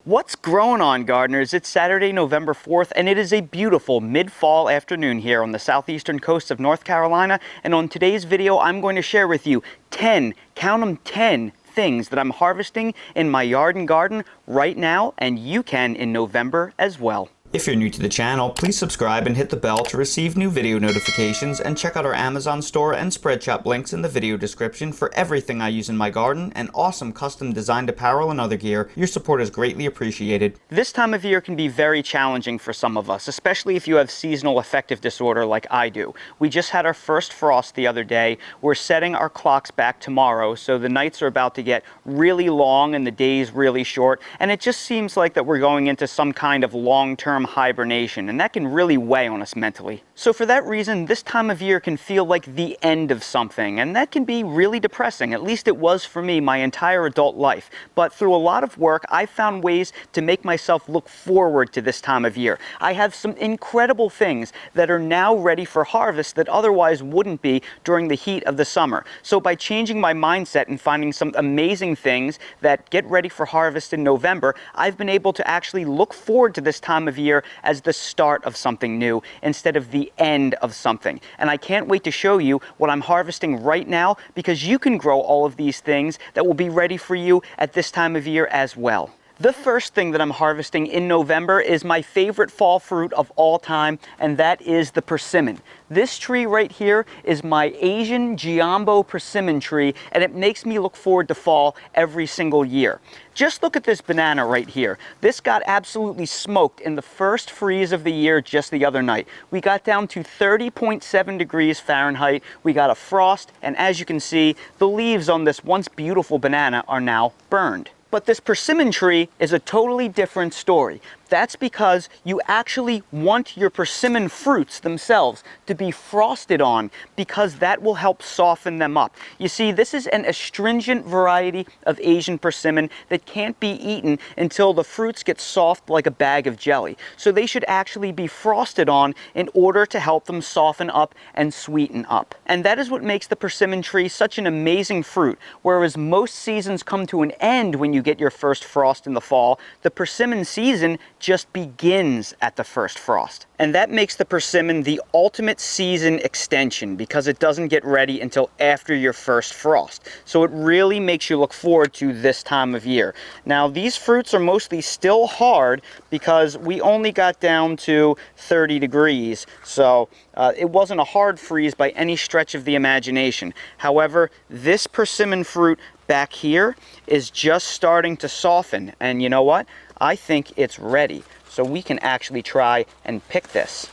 What's growing on, gardeners? It's Saturday, November 4th, and it is a beautiful mid-fall afternoon here on the southeastern coast of North Carolina. And on today's video, I'm going to share with you 10, count them 10, things that I'm harvesting in my yard and garden right now, and you can in November as well. If you're new to the channel, please subscribe and hit the bell to receive new video notifications, and check out our Amazon store and spread shop links in the video description for everything I use in my garden and awesome custom designed apparel and other gear. Your support is greatly appreciated. This time of year can be very challenging for some of us, especially if you have seasonal affective disorder like I do. We just had our first frost the other day. We're setting our clocks back tomorrow, so the nights are about to get really long and the days really short, and it just seems like that we're going into some kind of long-term hibernation, and that can really weigh on us mentally. So for that reason, this time of year can feel like the end of something, and that can be really depressing. At least it was for me my entire adult life. But through a lot of work, I found ways to make myself look forward to this time of year. I have some incredible things that are now ready for harvest that otherwise wouldn't be during the heat of the summer. So by changing my mindset and finding some amazing things that get ready for harvest in November, I've been able to actually look forward to this time of year as the start of something new instead of the end of something. And I can't wait to show you what I'm harvesting right now, because you can grow all of these things that will be ready for you at this time of year as well. The first thing that I'm harvesting in November is my favorite fall fruit of all time, and that is the persimmon. This tree right here is my Asian Giambo persimmon tree, and it makes me look forward to fall every single year. Just look at this banana right here. This got absolutely smoked in the first freeze of the year just the other night. We got down to 30.7 degrees Fahrenheit. We got a frost, and as you can see, the leaves on this once beautiful banana are now burned. But this persimmon tree is a totally different story. That's because you actually want your persimmon fruits themselves to be frosted on, because that will help soften them up. You see, this is an astringent variety of Asian persimmon that can't be eaten until the fruits get soft like a bag of jelly. So they should actually be frosted on in order to help them soften up and sweeten up. And that is what makes the persimmon tree such an amazing fruit. Whereas most seasons come to an end when you get your first frost in the fall, the persimmon season just begins at the first frost. And that makes the persimmon the ultimate season extension, because it doesn't get ready until after your first frost. So it really makes you look forward to this time of year. Now, these fruits are mostly still hard because we only got down to 30 degrees. So it wasn't a hard freeze by any stretch of the imagination. However, this persimmon fruit back here is just starting to soften, and you know what? I think it's ready, so we can actually try and pick this.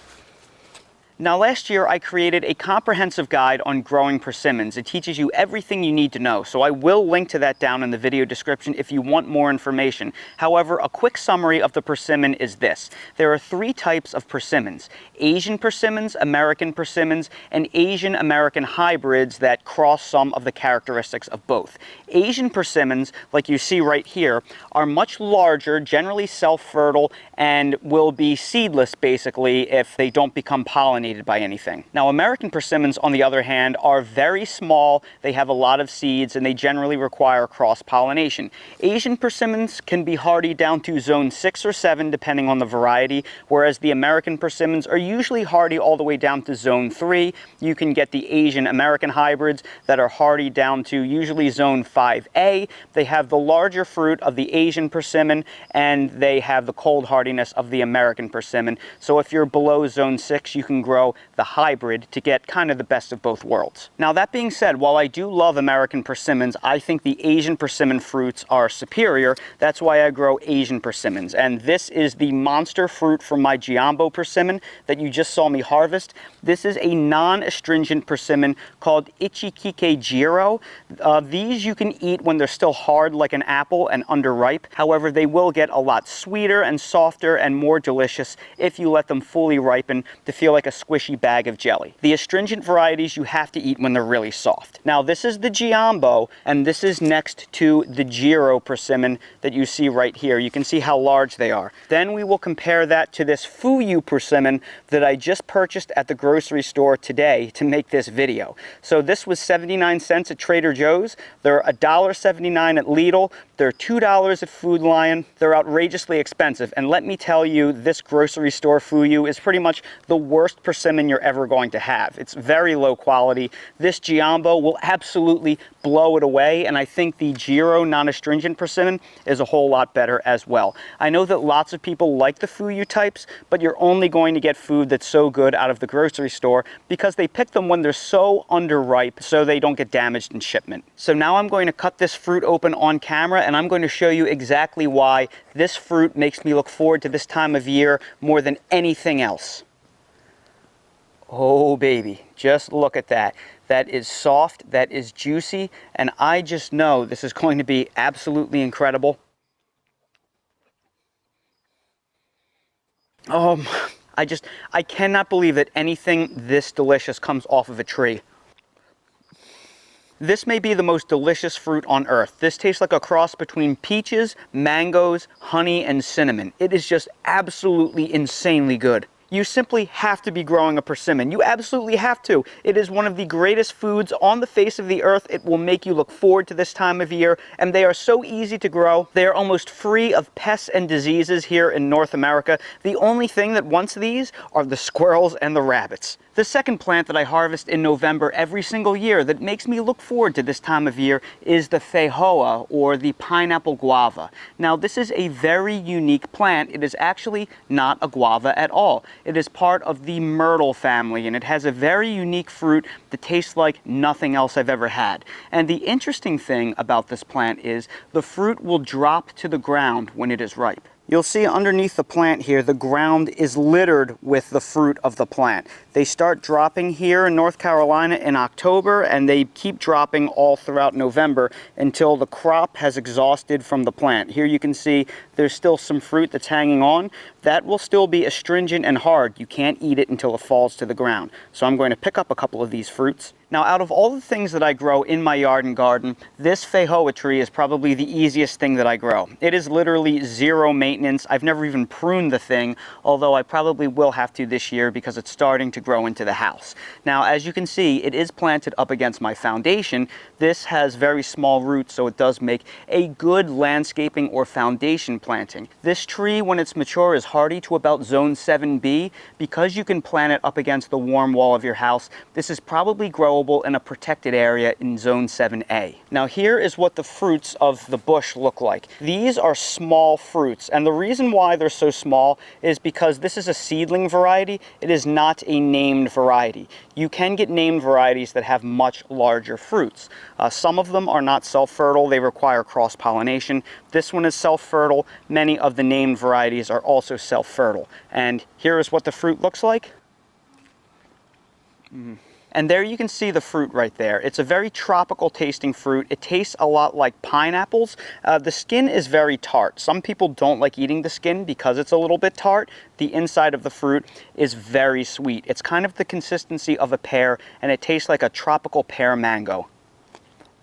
Now, last year I created a comprehensive guide on growing persimmons. It teaches you everything you need to know, so I will link to that down in the video description if you want more information. However, a quick summary of the persimmon is this. There are three types of persimmons: Asian persimmons, American persimmons, and Asian American hybrids that cross some of the characteristics of both. Asian persimmons, like you see right here, are much larger, generally self-fertile, and will be seedless basically if they don't become pollinated by anything. Now, American persimmons, on the other hand, are very small, they have a lot of seeds, and they generally require cross-pollination. Asian persimmons can be hardy down to zone 6 or 7 depending on the variety, whereas the American persimmons are usually hardy all the way down to zone 3. You can get the Asian American hybrids that are hardy down to usually zone 5A. They have the larger fruit of the Asian persimmon, and they have the cold hardiness of the American persimmon. So if you're below zone 6, you can grow the hybrid to get kind of the best of both worlds. Now, that being said, while I do love American persimmons, I think the Asian persimmon fruits are superior. That's why I grow Asian persimmons. And this is the monster fruit from my Giambo persimmon that you just saw me harvest. This is a non-astringent persimmon called Ichikike Jiro. These you can eat when they're still hard like an apple and underripe. However, they will get a lot sweeter and softer and more delicious if you let them fully ripen to feel like a squishy bag of jelly. The astringent varieties you have to eat when they're really soft. Now, this is the Giambo, and this is next to the Jiro persimmon that you see right here. You can see how large they are. Then we will compare that to this Fuyu persimmon that I just purchased at the grocery store today to make this video. So this was 79 cents at Trader Joe's. They're $1.79 at Lidl. They're $2 at Food Lion. They're outrageously expensive. And let me tell you, this grocery store fuyu is pretty much the worst persimmon you're ever going to have. It's very low quality. This Giambo will absolutely blow it away. And I think the Giro non-astringent persimmon is a whole lot better as well. I know that lots of people like the fuyu types, but you're only going to get food that's so good out of the grocery store because they pick them when they're so underripe so they don't get damaged in shipment. So now I'm going to cut this fruit open on camera, and I'm going to show you exactly why this fruit makes me look forward to this time of year more than anything else. Oh baby, just look at that. That is soft, that is juicy, and I just know this is going to be absolutely incredible. I cannot believe that anything this delicious comes off of a tree. This may be the most delicious fruit on earth. This tastes like a cross between peaches, mangoes, honey, and cinnamon. It is just absolutely insanely good. You simply have to be growing a persimmon. You absolutely have to. It is one of the greatest foods on the face of the earth. It will make you look forward to this time of year, and they are so easy to grow. They are almost free of pests and diseases here in North America. The only thing that wants these are the squirrels and the rabbits. The second plant that I harvest in November every single year that makes me look forward to this time of year is the Feijoa, or the pineapple guava. Now, this is a very unique plant. It is actually not a guava at all. It is part of the myrtle family, and it has a very unique fruit that tastes like nothing else I've ever had. And the interesting thing about this plant is the fruit will drop to the ground when it is ripe. You'll see underneath the plant here, the ground is littered with the fruit of the plant. They start dropping here in North Carolina in October, and they keep dropping all throughout November until the crop has exhausted from the plant. Here you can see there's still some fruit that's hanging on. That will still be astringent and hard. You can't eat it until it falls to the ground. So I'm going to pick up a couple of these fruits. Now, out of all the things that I grow in my yard and garden, this Feijoa tree is probably the easiest thing that I grow. It is literally zero maintenance. I've never even pruned the thing, although I probably will have to this year because it's starting to grow into the house. Now, as you can see, it is planted up against my foundation. This has very small roots, so it does make a good landscaping or foundation planting. This tree, when it's mature, is hardy to about zone 7B. Because you can plant it up against the warm wall of your house, this is probably growable in a protected area in zone 7A. Now, here is what the fruits of the bush look like. These are small fruits, and the reason why they're so small is because this is a seedling variety. It is not a named variety. You can get named varieties that have much larger fruits. Some of them are not self-fertile. They require cross-pollination. This one is self-fertile. Many of the named varieties are also self-fertile. And here is what the fruit looks like. And there you can see the fruit right there. It's a very tropical tasting fruit. It tastes a lot like pineapples. The skin is very tart. Some people don't like eating the skin because it's a little bit tart. The inside of the fruit is very sweet. It's kind of the consistency of a pear, and it tastes like a tropical pear mango.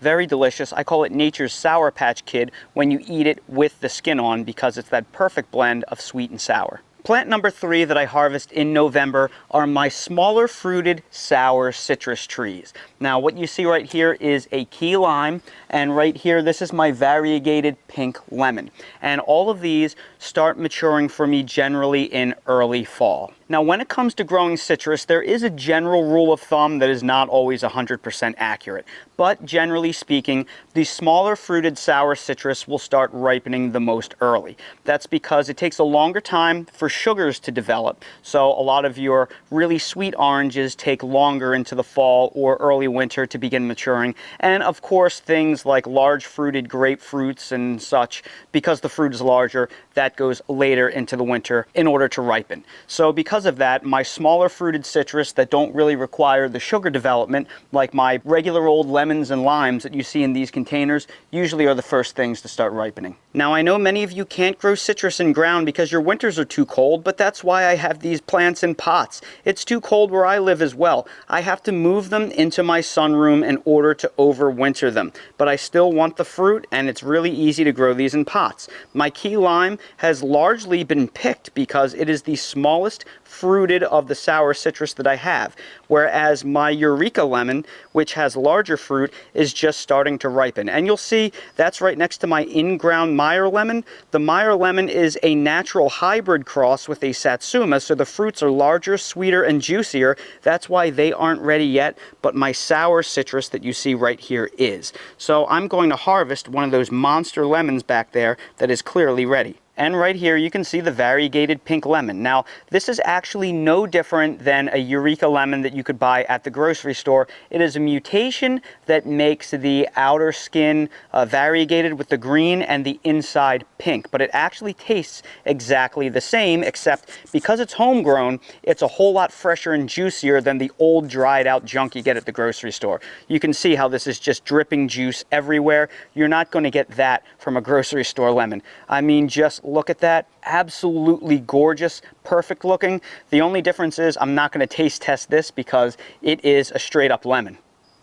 Very delicious. I call it nature's Sour Patch Kid when you eat it with the skin on because it's that perfect blend of sweet and sour. Plant number 3 that I harvest in November are my smaller fruited sour citrus trees. Now, what you see right here is a key lime, and right here, this is my variegated pink lemon. And all of these start maturing for me generally in early fall. Now, when it comes to growing citrus, there is a general rule of thumb that is not always 100% accurate. But generally speaking, the smaller fruited sour citrus will start ripening the most early. That's because it takes a longer time for sugars to develop. So a lot of your really sweet oranges take longer into the fall or early winter to begin maturing. And of course, things like large fruited grapefruits and such, because the fruit is larger, that goes later into the winter in order to ripen. So because of that, my smaller fruited citrus that don't really require the sugar development, like my regular old lemons and limes that you see in these containers, usually are the first things to start ripening. Now, I know many of you can't grow citrus in ground because your winters are too cold, but that's why I have these plants in pots. It's too cold where I live as well. I have to move them into my sunroom in order to overwinter them, but I still want the fruit, and it's really easy to grow these in pots. My key lime has largely been picked because it is the smallest fruited of the sour citrus that I have. Whereas my Eureka lemon, which has larger fruit, is just starting to ripen. And you'll see that's right next to my in-ground Meyer lemon. The Meyer lemon is a natural hybrid cross with a Satsuma, so the fruits are larger, sweeter, and juicier. That's why they aren't ready yet, but my sour citrus that you see right here is. So I'm going to harvest one of those monster lemons back there that is clearly ready. And right here you can see the variegated pink lemon. Now this is actually no different than a Eureka lemon that you could buy at the grocery store. It is a mutation that makes the outer skin variegated with the green and the inside pink, but it actually tastes exactly the same, except because it's homegrown, it's a whole lot fresher and juicier than the old dried out junk you get at the grocery store. You can see how this is just dripping juice everywhere. You're not going to get that from a grocery store lemon. I mean, just look at that. Absolutely gorgeous, perfect looking. The only difference is I'm not going to taste test this because it is a straight up lemon.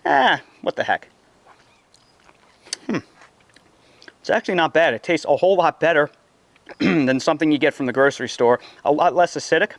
What the heck. It's actually not bad. It tastes a whole lot better than something you get from the grocery store. A lot less acidic.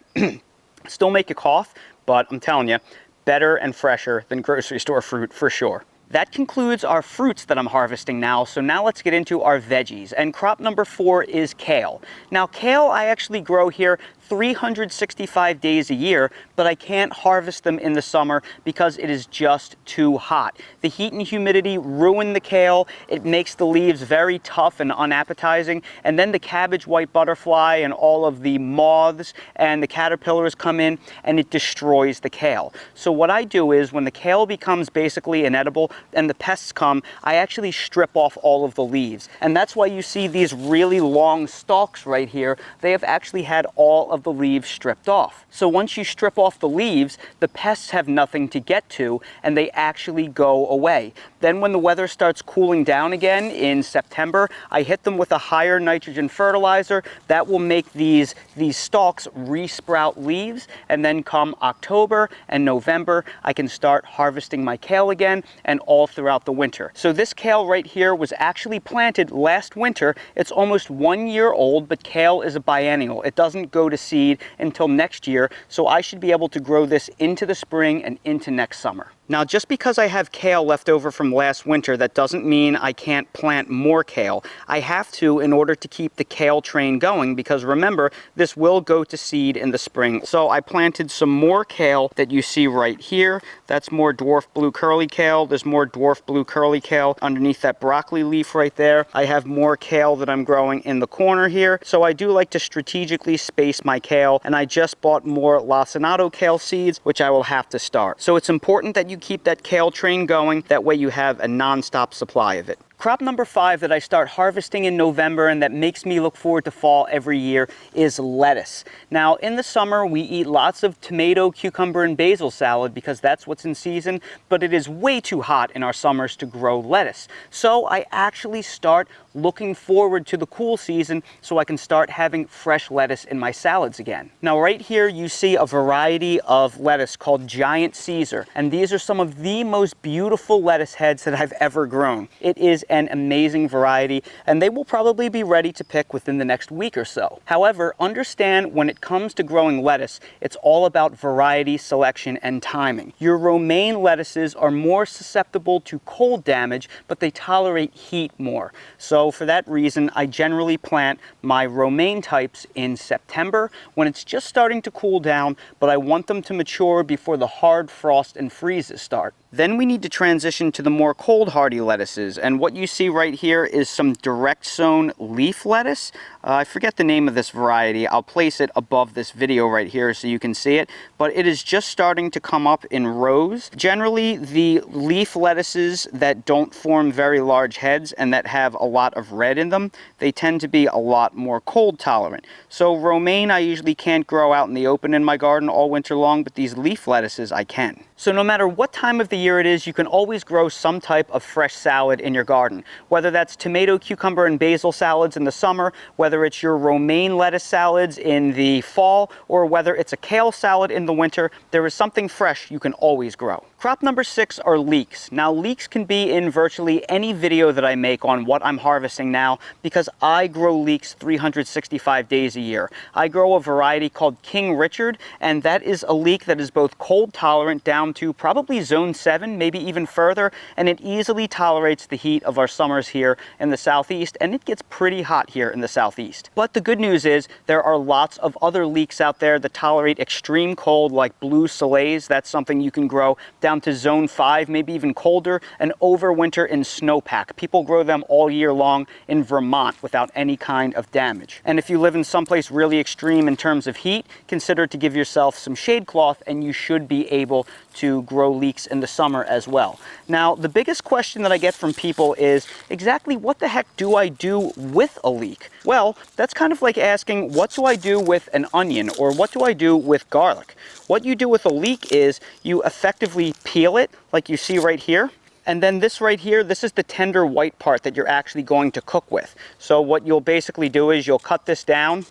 Still make you cough, but I'm telling you, better and fresher than grocery store fruit for sure. That concludes our fruits that I'm harvesting now, so now let's get into our veggies. And crop number 4 is kale. Now kale I actually grow here 365 days a year, but I can't harvest them in the summer because it is just too hot. The heat and humidity ruin the kale. It makes the leaves very tough and unappetizing, and then the cabbage white butterfly and all of the moths and the caterpillars come in and it destroys the kale. So what I do is when the kale becomes basically inedible and the pests come, I actually strip off all of the leaves. And that's why you see these really long stalks right here. They have actually had all of the leaves stripped off. So once you strip off the leaves, the pests have nothing to get to and they actually go away. Then when the weather starts cooling down again in September, I hit them with a higher nitrogen fertilizer. That will make these stalks re-sprout leaves, and then come October and November, I can start harvesting my kale again and all throughout the winter. So this kale right here was actually planted last winter. It's almost 1 year old, but kale is a biennial. It doesn't go to seed until next year, so I should be able to grow this into the spring and into next summer. Now, just because I have kale left over from last winter, that doesn't mean I can't plant more kale. I have to in order to keep the kale train going, because remember, this will go to seed in the spring. So I planted some more kale that you see right here. That's more dwarf blue curly kale. There's more dwarf blue curly kale underneath that broccoli leaf right there. I have more kale that I'm growing in the corner here. So I do like to strategically space my kale, and I just bought more lacinato kale seeds, which I will have to start. So it's important that you keep that kale train going. That way you have a non-stop supply of it. Crop number 5 that I start harvesting in November and that makes me look forward to fall every year is lettuce. Now in the summer we eat lots of tomato, cucumber, and basil salad because that's what's in season, but it is way too hot in our summers to grow lettuce. So I actually start looking forward to the cool season so I can start having fresh lettuce in my salads again. Now right here you see a variety of lettuce called Giant Caesar, and these are some of the most beautiful lettuce heads that I've ever grown. It is an amazing variety, and they will probably be ready to pick within the next week or so. However, understand when it comes to growing lettuce, it's all about variety selection and timing. Your romaine lettuces are more susceptible to cold damage, but they tolerate heat more. So for that reason, I generally plant my romaine types in September when it's just starting to cool down, but I want them to mature before the hard frost and freezes start. Then we need to transition to the more cold hardy lettuces, and what you see right here is some direct sown leaf lettuce. I forget the name of this variety. I'll place it above this video right here so you can see it, but it is just starting to come up in rows. Generally, the leaf lettuces that don't form very large heads and that have a lot of red in them, they tend to be a lot more cold tolerant. So romaine I usually can't grow out in the open in my garden all winter long, but these leaf lettuces I can. So no matter what time of the year it is, you can always grow some type of fresh salad in your garden. Whether that's tomato, cucumber, and basil salads in the summer, whether it's your romaine lettuce salads in the fall, or whether it's a kale salad in the winter, there is something fresh you can always grow. Crop number 6 are leeks. Now, leeks can be in virtually any video that I make on what I'm harvesting now because I grow leeks 365 days a year. I grow a variety called King Richard, and that is a leek that is both cold tolerant down to probably zone 7, maybe even further, and it easily tolerates the heat of our summers here in the southeast, and it gets pretty hot here in the southeast. But the good news is there are lots of other leeks out there that tolerate extreme cold, like blue soleils. That's something you can grow down to zone 5, maybe even colder, and overwinter in snowpack. People grow them all year long in Vermont without any kind of damage. And if you live in someplace really extreme in terms of heat, consider to give yourself some shade cloth and you should be able to grow leeks in the summer as well. Now, the biggest question that I get from people is exactly what the heck do I do with a leek? Well, that's kind of like asking, what do I do with an onion, or what do I do with garlic? What you do with a leek is you effectively peel it, like you see right here. And then this right here, this is the tender white part that you're actually going to cook with. So what you'll basically do is you'll cut this down,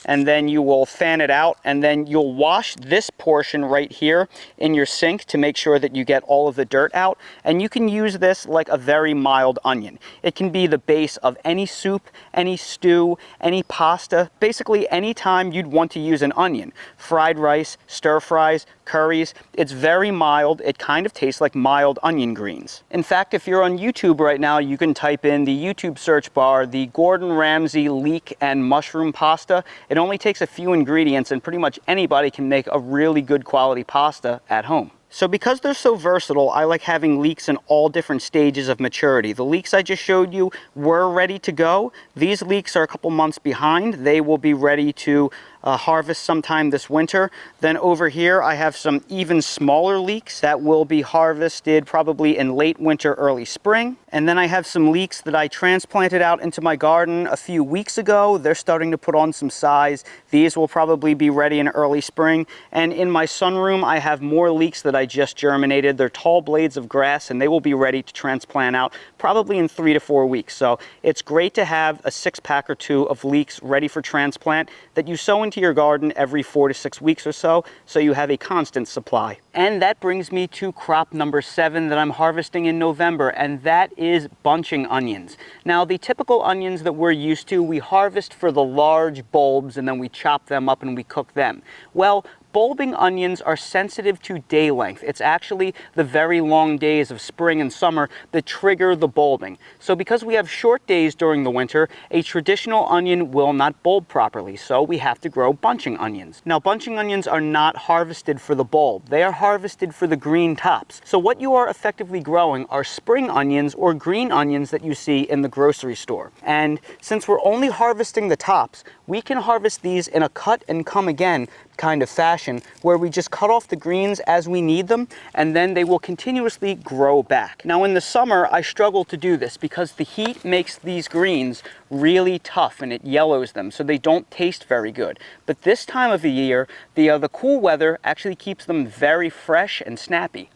and then you will fan it out, and then you'll wash this portion right here in your sink to make sure that you get all of the dirt out. And you can use this like a very mild onion. It can be the base of any soup, any stew, any pasta, basically any time you'd want to use an onion. Fried rice, stir fries, curries. It's very mild. It kind of tastes like mild onion greens. In fact, if you're on YouTube right now, you can type in the YouTube search bar, the Gordon Ramsay leek and mushroom pasta. It only takes a few ingredients and pretty much anybody can make a really good quality pasta at home. So because they're so versatile, I like having leeks in all different stages of maturity. The leeks I just showed you were ready to go. These leeks are a couple months behind. They will be ready to harvest sometime this winter. Then over here I have some even smaller leeks that will be harvested probably in late winter, early spring. And then I have some leeks that I transplanted out into my garden a few weeks ago. They're starting to put on some size. These will probably be ready in early spring. And in my sunroom I have more leeks that I just germinated. They're tall blades of grass and they will be ready to transplant out probably in 3 to 4 weeks. So it's great to have a 6-pack or 2 of leeks ready for transplant that you sow into your garden every 4 to 6 weeks or so you have a constant supply. And that brings me to crop number 7 that I'm harvesting in November, and that is bunching onions. Now, the typical onions that we're used to, we harvest for the large bulbs and then we chop them up and we cook them. Well, bulbing onions are sensitive to day length. It's actually the very long days of spring and summer that trigger the bulbing. So because we have short days during the winter, a traditional onion will not bulb properly, so we have to grow bunching onions. Now, bunching onions are not harvested for the bulb. They are harvested for the green tops. So what you are effectively growing are spring onions or green onions that you see in the grocery store. And since we're only harvesting the tops, we can harvest these in a cut and come again kind of fashion where we just cut off the greens as we need them and then they will continuously grow back. Now in the summer I struggle to do this because the heat makes these greens really tough and it yellows them so they don't taste very good. But this time of the year the cool weather actually keeps them very fresh and snappy.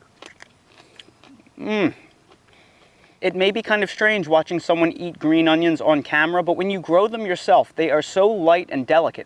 It may be kind of strange watching someone eat green onions on camera, but when you grow them yourself they are so light and delicate.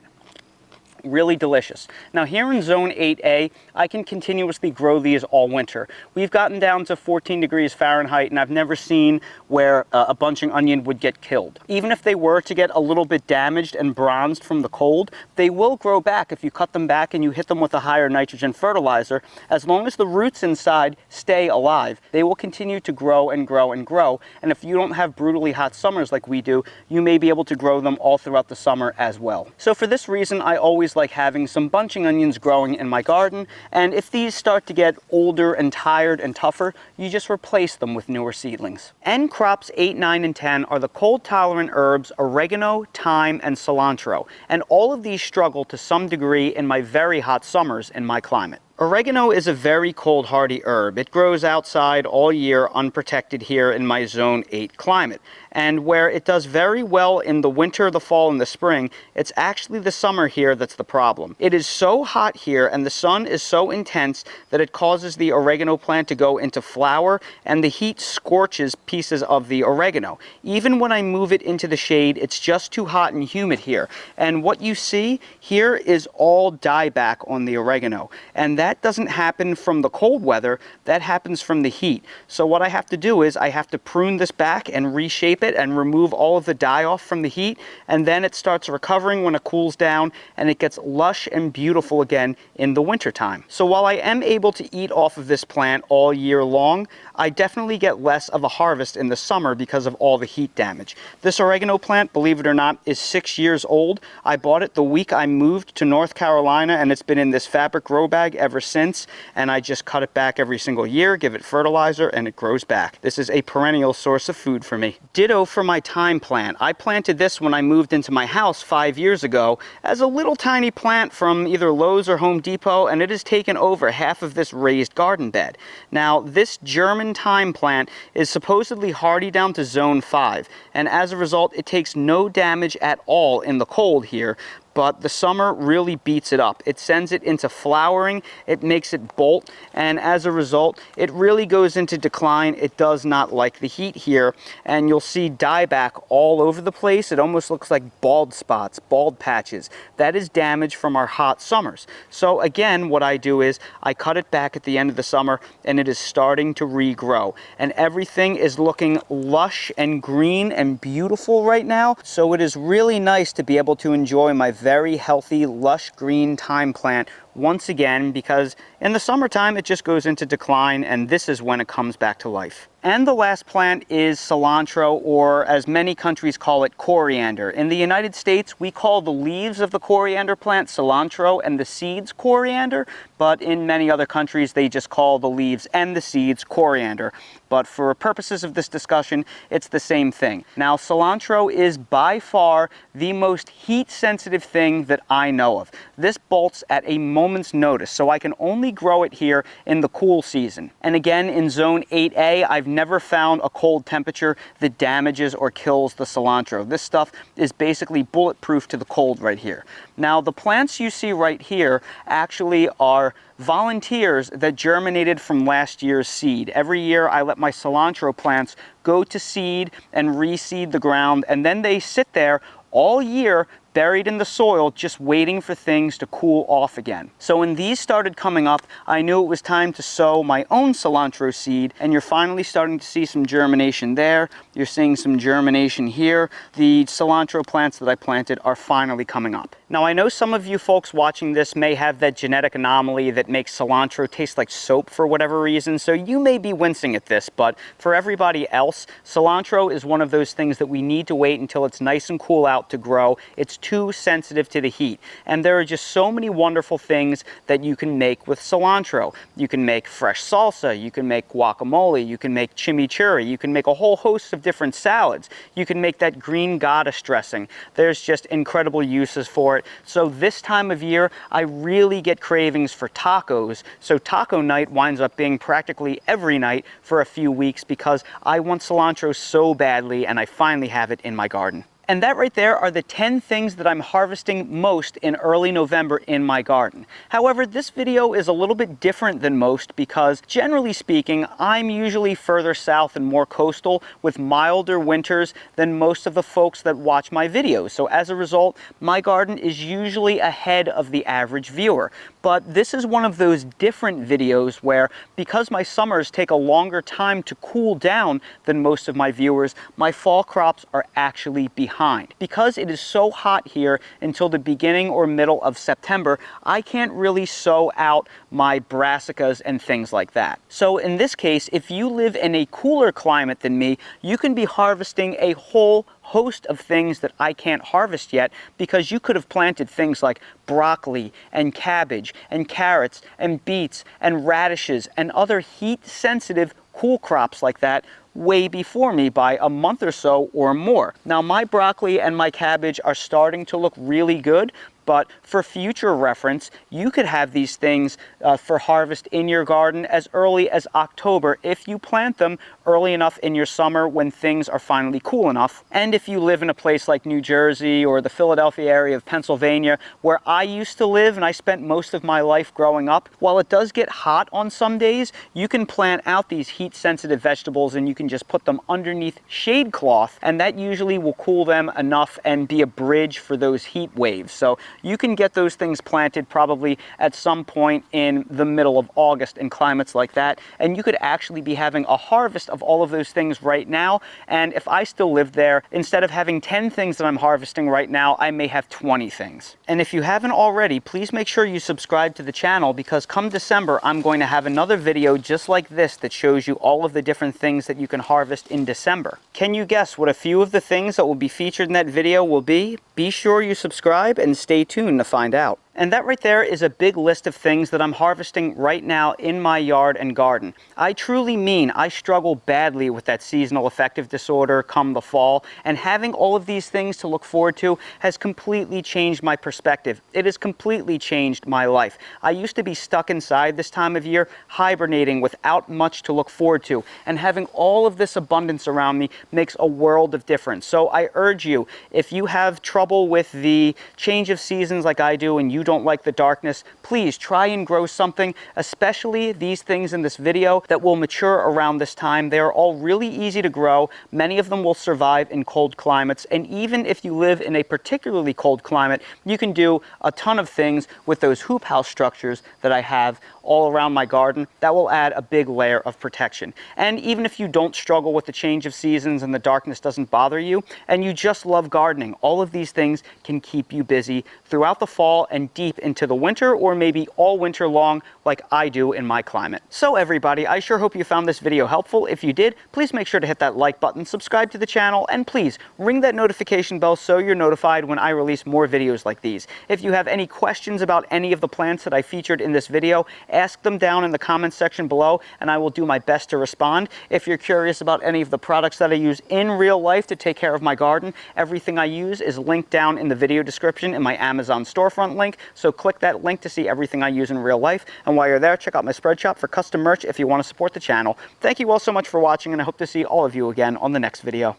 Really delicious. Now here in zone 8A, I can continuously grow these all winter. We've gotten down to 14 degrees Fahrenheit and I've never seen where a bunching onion would get killed. Even if they were to get a little bit damaged and bronzed from the cold, they will grow back if you cut them back and you hit them with a higher nitrogen fertilizer. As long as the roots inside stay alive, they will continue to grow and grow and grow. And if you don't have brutally hot summers like we do, you may be able to grow them all throughout the summer as well. So for this reason, I always like having some bunching onions growing in my garden, and if these start to get older and tired and tougher, you just replace them with newer seedlings. And crops 8, 9, and 10 are the cold tolerant herbs oregano, thyme, and cilantro, and all of these struggle to some degree in my very hot summers in my climate. Oregano is a very cold hardy herb. It grows outside all year unprotected here in my zone 8 climate. And where it does very well in the winter, the fall, and the spring, it's actually the summer here that's the problem. It is so hot here and the sun is so intense that it causes the oregano plant to go into flower, and the heat scorches pieces of the oregano. Even when I move it into the shade, it's just too hot and humid here. And what you see here is all dieback on the oregano. And that doesn't happen from the cold weather, that happens from the heat. So what I have to do is I have to prune this back and reshape it and remove all of the dye off from the heat, and then it starts recovering when it cools down, and it gets lush and beautiful again in the winter time. So while I am able to eat off of this plant all year long, I definitely get less of a harvest in the summer because of all the heat damage. This oregano plant, believe it or not, is 6 years old. I bought it the week I moved to North Carolina, and it's been in this fabric grow bag ever since, and I just cut it back every single year, give it fertilizer, and it grows back. This is a perennial source of food for me. Ditto for my thyme plant. I planted this when I moved into my house 5 years ago as a little tiny plant from either Lowe's or Home Depot, and it has taken over half of this raised garden bed. Now, this German thyme plant is supposedly hardy down to zone 5, and as a result, it takes no damage at all in the cold here. But the summer really beats it up. It sends it into flowering, it makes it bolt, and as a result, it really goes into decline. It does not like the heat here, and you'll see dieback all over the place. It almost looks like bald spots, bald patches. That is damage from our hot summers. So again, what I do is I cut it back at the end of the summer, and it is starting to regrow. And everything is looking lush and green and beautiful right now, so it is really nice to be able to enjoy my very healthy, lush green thyme plant once again, because in the summertime it just goes into decline, and this is when it comes back to life. And the last plant is cilantro, or as many countries call it, coriander. In the United States, we call the leaves of the coriander plant cilantro and the seeds coriander, but in many other countries they just call the leaves and the seeds coriander. But for purposes of this discussion, it's the same thing. Now, cilantro is by far the most heat-sensitive thing that I know of. This bolts at a moment's notice, so I can only grow it here in the cool season. And again, in zone 8A, I've never found a cold temperature that damages or kills the cilantro. This stuff is basically bulletproof to the cold right here. Now, the plants you see right here actually are volunteers that germinated from last year's seed. Every year I let my cilantro plants go to seed and reseed the ground, and then they sit there all year buried in the soil, just waiting for things to cool off again. So when these started coming up, I knew it was time to sow my own cilantro seed, and you're finally starting to see some germination there. You're seeing some germination here. The cilantro plants that I planted are finally coming up. Now, I know some of you folks watching this may have that genetic anomaly that makes cilantro taste like soap for whatever reason, so you may be wincing at this, but for everybody else, cilantro is one of those things that we need to wait until it's nice and cool out to grow. It's too sensitive to the heat, and there are just so many wonderful things that you can make with cilantro. You can make fresh salsa, you can make guacamole, you can make chimichurri, you can make a whole host of different salads. You can make that green goddess dressing. There's just incredible uses for it. So this time of year, I really get cravings for tacos. So taco night winds up being practically every night for a few weeks because I want cilantro so badly, and I finally have it in my garden. And that right there are the 10 things that I'm harvesting most in early November in my garden. However, this video is a little bit different than most because, generally speaking, I'm usually further south and more coastal with milder winters than most of the folks that watch my videos. So as a result, my garden is usually ahead of the average viewer. But this is one of those different videos where, because my summers take a longer time to cool down than most of my viewers, my fall crops are actually behind. Because it is so hot here until the beginning or middle of September, I can't really sow out my brassicas and things like that. So in this case, if you live in a cooler climate than me, you can be harvesting a whole host of things that I can't harvest yet, because you could have planted things like broccoli and cabbage and carrots and beets and radishes and other heat-sensitive cool crops like that way before me by a month or so or more. Now, my broccoli and my cabbage are starting to look really good, but for future reference, you could have these things for harvest in your garden as early as October if you plant them early enough in your summer when things are finally cool enough. And if you live in a place like New Jersey or the Philadelphia area of Pennsylvania, where I used to live and I spent most of my life growing up, while it does get hot on some days, you can plant out these heat-sensitive vegetables and you can just put them underneath shade cloth, and that usually will cool them enough and be a bridge for those heat waves. So you can get those things planted probably at some point in the middle of August in climates like that, and you could actually be having a harvest of all of those things right now. And if I still lived there, instead of having 10 things that I'm harvesting right now, I may have 20 things. And if you haven't already, please make sure you subscribe to the channel, because come December, I'm going to have another video just like this that shows you all of the different things that you can harvest in December. Can you guess what a few of the things that will be featured in that video will be? Be sure you subscribe and stay tuned to find out. And that right there is a big list of things that I'm harvesting right now in my yard and garden. I truly mean I struggle badly with that seasonal affective disorder come the fall, and having all of these things to look forward to has completely changed my perspective. It has completely changed my life. I used to be stuck inside this time of year, hibernating without much to look forward to, and having all of this abundance around me makes a world of difference. So I urge you, if you have trouble with the change of seasons like I do and you don't like the darkness, please try and grow something, especially these things in this video that will mature around this time. They are all really easy to grow. Many of them will survive in cold climates, and even if you live in a particularly cold climate, you can do a ton of things with those hoop house structures that I have all around my garden that will add a big layer of protection. And even if you don't struggle with the change of seasons and the darkness doesn't bother you, and you just love gardening, all of these things can keep you busy throughout the fall and deep into the winter, or maybe all winter long like I do in my climate. So everybody, I sure hope you found this video helpful. If you did, please make sure to hit that like button, subscribe to the channel, and please ring that notification bell so you're notified when I release more videos like these. If you have any questions about any of the plants that I featured in this video, ask them down in the comments section below and I will do my best to respond. If you're curious about any of the products that I use in real life to take care of my garden, everything I use is linked down in the video description in my Amazon storefront link, so click that link to see everything I use in real life. And while you're there, check out my spread shop for custom merch if you want to support the channel. Thank you all so much for watching, and I hope to see all of you again on the next video.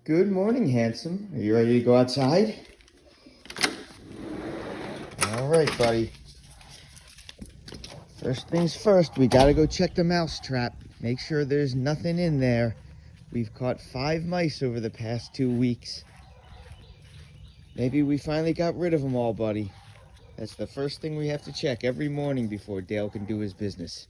Good morning, handsome. Are you ready to go outside? All right, buddy. First things first, we gotta go check the mouse trap. Make sure there's nothing in there. We've caught 5 mice over the past 2 weeks. Maybe we finally got rid of them all, buddy. That's the first thing we have to check every morning before Dale can do his business.